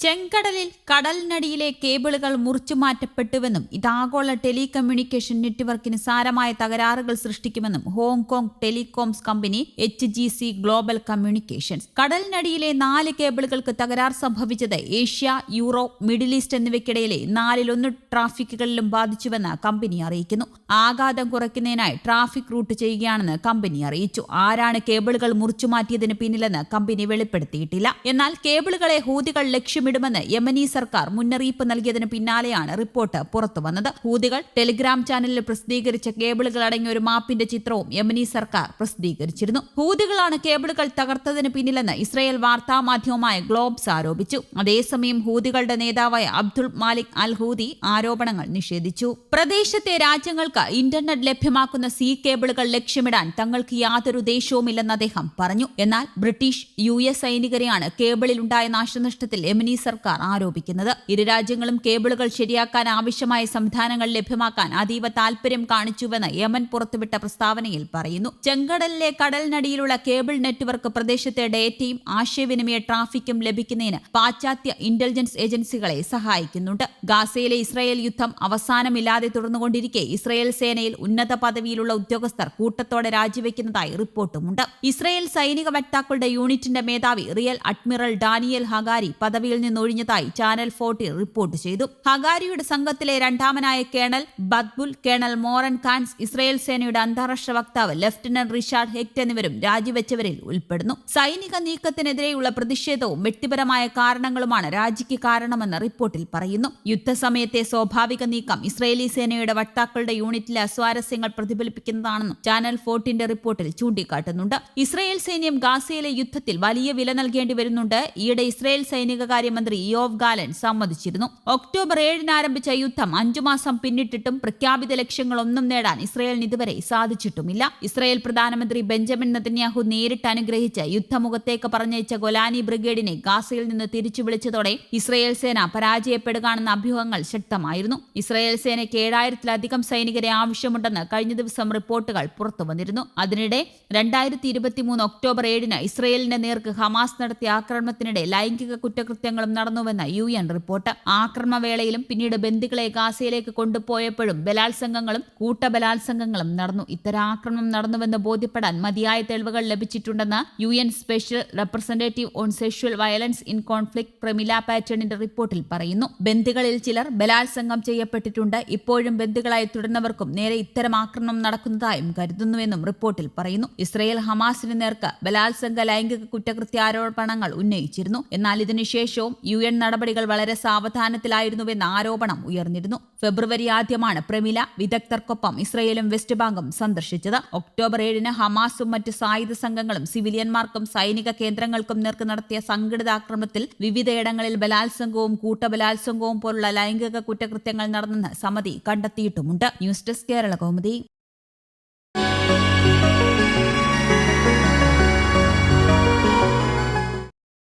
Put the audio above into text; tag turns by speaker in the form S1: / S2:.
S1: ചെങ്കടലിൽ കടലിനടിയിലെ കേബിളുകൾ മുറിച്ചുമാറ്റപ്പെട്ടുവെന്നും ഇത് ആഗോള ടെലികമ്മ്യൂണിക്കേഷൻ നെറ്റ്വർക്കിന് സാരമായ തകരാറുകൾ സൃഷ്ടിക്കുമെന്നും ഹോങ്കോങ് ടെലികോംസ് കമ്പനി HGC ഗ്ലോബൽ കമ്മ്യൂണിക്കേഷൻസ്. കടലിനടിയിലെ 4 കേബിളുകൾക്ക് തകരാർ സംഭവിച്ചത് ഏഷ്യ, യൂറോപ്പ്, മിഡിൽ ഈസ്റ്റ് എന്നിവയ്ക്കിടയിലെ 1/4 ട്രാഫിക്കുകളിലും ബാധിച്ചുവെന്ന് കമ്പനി അറിയിക്കുന്നു. ആഘാതം കുറയ്ക്കുന്നതിനായി ട്രാഫിക് റൂട്ട് ചെയ്യുകയാണെന്ന് കമ്പനി അറിയിച്ചു. ആരാണ് കേബിളുകൾ മുറിച്ചുമാറ്റിയതിന് പിന്നിലെന്ന് കമ്പനി വെളിപ്പെടുത്തിയിട്ടില്ല. എന്നാൽ കേബിളുകളെ ഹൂതികൾ ലക്ഷ്യമിടുമെന്ന് യമനി സർക്കാർ മുന്നറിയിപ്പ് നൽകിയതിന് പിന്നാലെയാണ് റിപ്പോർട്ട് പുറത്തുവന്നത്. ഹൂതികൾ ടെലിഗ്രാം ചാനലിൽ പ്രസിദ്ധീകരിച്ച കേബിളുകൾ അടങ്ങിയ ഒരു മാപ്പിന്റെ ചിത്രവും യമനി സർക്കാർ പ്രസിദ്ധീകരിച്ചിരുന്നു. ഹൂതികളാണ് കേബിളുകൾ തകർത്തതിന് പിന്നിലെന്ന് ഇസ്രായേൽ വാർത്താ മാധ്യമമായ ഗ്ലോബ്സ് ആരോപിച്ചു. അതേസമയം ഹൂതികളുടെ നേതാവായ അബ്ദുൾ മാലിക് അൽ ഹൂതി ആരോപണങ്ങൾ നിഷേധിച്ചു. പ്രദേശത്തെ രാജ്യങ്ങൾക്ക് ഇന്റർനെറ്റ് ലഭ്യമാക്കുന്ന സീ കേബിളുകൾ ലക്ഷ്യമിടാൻ തങ്ങൾക്ക് യാതൊരു ഉദ്ദേശവുമില്ലെന്ന് അദ്ദേഹം പറഞ്ഞു. എന്നാൽ ബ്രിട്ടീഷ് US സൈനികരെയാണ് കേബിളിലുണ്ടായ നാശനഷ്ടത്തിൽ യമനി സർക്കാർ ആരോപിക്കുന്നത്. ഇരു രാജ്യങ്ങളും കേബിളുകൾ ശരിയാക്കാൻ ആവശ്യമായ സംവിധാനങ്ങൾ ലഭ്യമാക്കാൻ അതീവ താൽപര്യം കാണിച്ചുവെന്ന് യമൻ പുറത്തുവിട്ട പ്രസ്താവനയിൽ പറയുന്നു. ചെങ്കടലിലെ കടലിനടിയിലുള്ള കേബിൾ നെറ്റ്വർക്ക് പ്രദേശത്തെ ഡേറ്റയും ആശയവിനിമയ ട്രാഫിക്കും ലഭിക്കുന്നതിന് പാശ്ചാത്യ ഇന്റലിജൻസ് ഏജൻസികളെ സഹായിക്കുന്നുണ്ട്. ഗാസയിലെ ഇസ്രായേൽ യുദ്ധം അവസാനമില്ലാതെ തുടർന്നുകൊണ്ടിരിക്കെ ഇസ്രായേൽ സേനയിൽ ഉന്നത പദവിയിലുള്ള ഉദ്യോഗസ്ഥർ കൂട്ടത്തോടെ രാജിവെക്കുന്നതായി റിപ്പോർട്ടുമുണ്ട്. ഇസ്രായേൽ സൈനിക വക്താക്കളുടെ യൂണിറ്റിന്റെ മേധാവി റിയൽ അഡ്മിറൽ ഡാനിയൽ ഹഗാരി പദവിയിൽ നിന്നൊഴിഞ്ഞതായി ചാനൽ 40 റിപ്പോർട്ട് ചെയ്തു. ഹഗാരിയുടെ സംഘത്തിലെ രണ്ടാമനായ കേണൽ ബദ്ബുൽ, കേണൽ മോറൻ കാൻസ്, ഇസ്രായേൽ സേനയുടെ അന്താരാഷ്ട്ര വക്താവ് ലഫ്റ്റനന്റ് റിഷാർഡ് ഹെക്ട് എന്നിവരും രാജിവെച്ചവരിൽ ഉൾപ്പെടുന്നു. സൈനിക നീക്കത്തിനെതിരെയുള്ള പ്രതിഷേധവും വ്യക്തിപരമായ കാരണങ്ങളുമാണ് രാജിക്ക് കാരണമെന്ന് റിപ്പോർട്ടിൽ പറയുന്നു. യുദ്ധസമയത്തെ സ്വാഭാവിക നീക്കം ഇസ്രായേലി സേനയുടെ വക്താക്കളുടെ യൂണിറ്റിലെ അസ്വാരസ്യങ്ങൾ പ്രതിഫലിപ്പിക്കുന്നതാണെന്നും ചാനൽ 40 റിപ്പോർട്ടിൽ ചൂണ്ടിക്കാട്ടുന്നുണ്ട്. ഇസ്രായേൽ സൈന്യം ഗാസയിലെ യുദ്ധത്തിൽ വലിയ വില നൽകേണ്ടി വരുന്നുണ്ട്. ഈയിടെ ഇസ്രായേൽ സൈനികകാര്യമന്ത്രി യോവ് ഗാലന്റ് സമ്മതിച്ചിരുന്നു. ഒക്ടോബർ 7 ആരംഭിച്ച യുദ്ധം 5 മാസം പിന്നിട്ടിട്ടും പ്രഖ്യാപിത ലക്ഷ്യങ്ങളൊന്നും നേടാൻ ഇസ്രായേലിന് ഇതുവരെ സാധിച്ചിട്ടുമില്ല. ഇസ്രായേൽ പ്രധാനമന്ത്രി ബെഞ്ചമിൻ നെതന്യാഹു നേരിട്ട് അനുഗ്രഹിച്ച് യുദ്ധമുഖത്തേക്ക് പറഞ്ഞയച്ച ഗൊലാനി ബ്രിഗേഡിനെ ഗാസയിൽ നിന്ന് തിരിച്ചു വിളിച്ചതോടെ ഇസ്രായേൽ സേന പരാജയപ്പെടുകയാണെന്ന അഭ്യൂഹങ്ങൾ ശക്തമായിരുന്നു. ഇസ്രായേൽ സേനയ്ക്ക് 7000-ലധികം സൈനികരെ ആവശ്യമുണ്ടെന്ന് കഴിഞ്ഞ ദിവസം റിപ്പോർട്ടുകൾ പുറത്തുവന്നിരുന്നു. അതിനിടെ 2023 ഒക്ടോബർ 7 ഇസ്രായേലിന്റെ നേർക്ക് ഹമാസ് നടത്തിയ ആക്രമണത്തിനിടെ ലൈംഗിക കുറ്റകൃത്യങ്ങളും നടന്നുവെന്ന് UN റിപ്പോർട്ട്. ആക്രമണവേളയിലും പിന്നീട് ബന്ദികളെ ഗാസയിലേക്ക് കൊണ്ടുപോയപ്പോഴും ബലാത്സംഗങ്ങളും കൂട്ടബലാത്സംഗങ്ങളും നടന്നു. ഇത്തരം ആക്രമണം നടന്നുവെന്ന് ബോധ്യപ്പെടാൻ മതിയായ തെളിവുകൾ ലഭിച്ചിട്ടുണ്ടെന്ന് UN special representative on sexual violence in conflict Pramila പാറ്റേണിന്റെ റിപ്പോർട്ടിൽ പറയുന്നു. ബന്ദികളിൽ ചിലർ ബലാത്സംഗം ചെയ്യപ്പെട്ടിട്ടുണ്ട്. ഇപ്പോഴും ബന്ദികളായി തുടർന്നവർക്കും നേരെ ഇത്തരം ആക്രമണം നടക്കുന്നതായും കരുതുന്നുവെന്നും റിപ്പോർട്ടിൽ പറയുന്നു. ഇസ്രായേൽ ഹമാസിന് നേർക്ക് ബലാത്സംഗ ലൈംഗിക കുറ്റകൃത്യാരോപണങ്ങൾ ഉന്നയിച്ചിരുന്നു. എന്നാൽ ഇതിനുശേഷവും UN നടപടികൾ വളരെ സാവധാനത്തിലായിരുന്നുവെന്ന ആരോപണം ഉയർന്നിരുന്നു. ഫെബ്രുവരി ആദ്യമാണ് പ്രമില വിദഗ്ധർക്കൊപ്പം ഇസ്രായേലും വെസ്റ്റ് ബാങ്കും സന്ദർശിച്ചത്. ഒക്ടോബർ 7 ഹമാസും മറ്റ് സായുധ സംഘങ്ങളും സിവിലിയന്മാർക്കും സൈനിക കേന്ദ്രങ്ങൾക്കും നേർക്ക് നടത്തിയ സംഘടിത ആക്രമണത്തിൽ വിവിധയിടങ്ങളിൽ ബലാത്സംഗവും കൂട്ടബലാത്സംഗവും പോലുള്ള ലൈംഗിക കുറ്റകൃത്യങ്ങൾ നടന്നെന്ന് സമിതി കണ്ടെത്തിയിട്ടുമുണ്ട്. News desk Kerala Kaumudi.